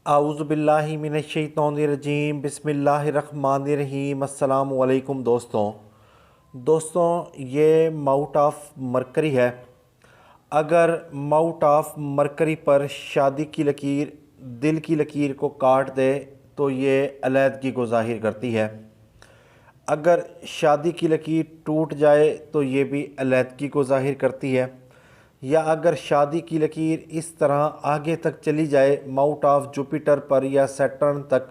आऊज़ुबिल्लाहि मिनश्शैतानिर्रजीम बिस्मिल्लाहिर्रहमानिर्रहीम। अस्सलामु अलैकुम दोस्तों, ये माउट ऑफ मरकरी है। अगर माउट ऑफ मरकरी पर शादी की लकीर दिल की लकीर को काट दे तो ये अलहदगी को ज़ाहिर करती है। अगर शादी की लकीर टूट जाए तो ये भी अलहदगी को ज़ाहिर करती है। या अगर शादी की लकीर इस तरह आगे तक चली जाए माउट ऑफ जुपिटर पर या सैटर्न तक,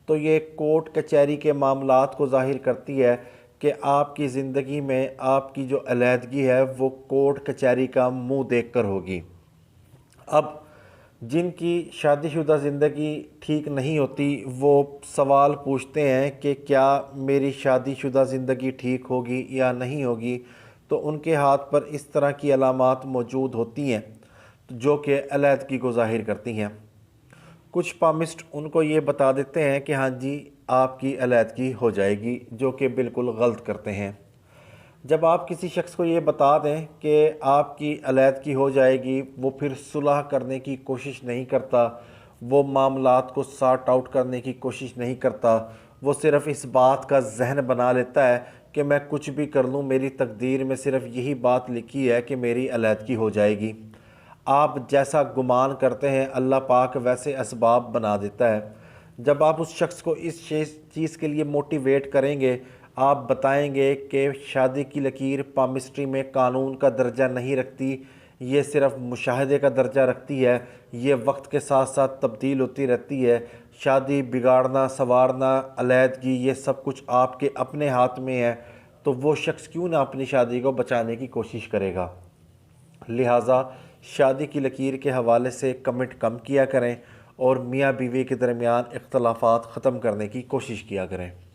तो ये कोर्ट कचहरी के मामलात को ज़ाहिर करती है कि आपकी ज़िंदगी में आपकी जो अलहदगी है वो कोर्ट कचहरी का मुंह देखकर होगी। अब जिनकी शादीशुदा ज़िंदगी ठीक नहीं होती वो सवाल पूछते हैं कि क्या मेरी शादीशुदा ज़िंदगी ठीक होगी या नहीं होगी, तो उनके हाथ पर इस तरह की अलामात मौजूद होती हैं जो कि अलहदगी को ज़ाहिर करती हैं। कुछ पामिस्ट उनको ये बता देते हैं कि हाँ जी आपकी अलहदगी हो जाएगी, जो कि बिल्कुल गलत करते हैं। जब आप किसी शख्स को ये बता दें कि आपकी अलहदगी हो जाएगी, वो फिर सुलह करने की कोशिश नहीं करता, वो मामलात को सॉर्ट आउट करने की कोशिश नहीं करता। वो सिर्फ़ इस बात का जहन बना लेता है कि मैं कुछ भी कर लूँ, मेरी तकदीर में सिर्फ़ यही बात लिखी है कि मेरी अलहदगी हो जाएगी। आप जैसा गुमान करते हैं अल्लाह पाक वैसे असबाब बना देता है। जब आप उस शख्स को इस चीज़ के लिए मोटिवेट करेंगे, आप बताएंगे कि शादी की लकीर पामिस्ट्री में कानून का दर्जा नहीं रखती, ये सिर्फ़ मुशाहदे का दर्जा रखती है, ये वक्त के साथ साथ तब्दील होती रहती है। शादी बिगाड़ना, संवारना, अलहदगी, ये सब कुछ आपके अपने हाथ में है। तो वो शख्स क्यों ना अपनी शादी को बचाने की कोशिश करेगा। लिहाजा शादी की लकीर के हवाले से कमेंट कम किया करें और मियाँ बीवी के दरमियान इख्तलाफात ख़त्म करने की कोशिश किया करें।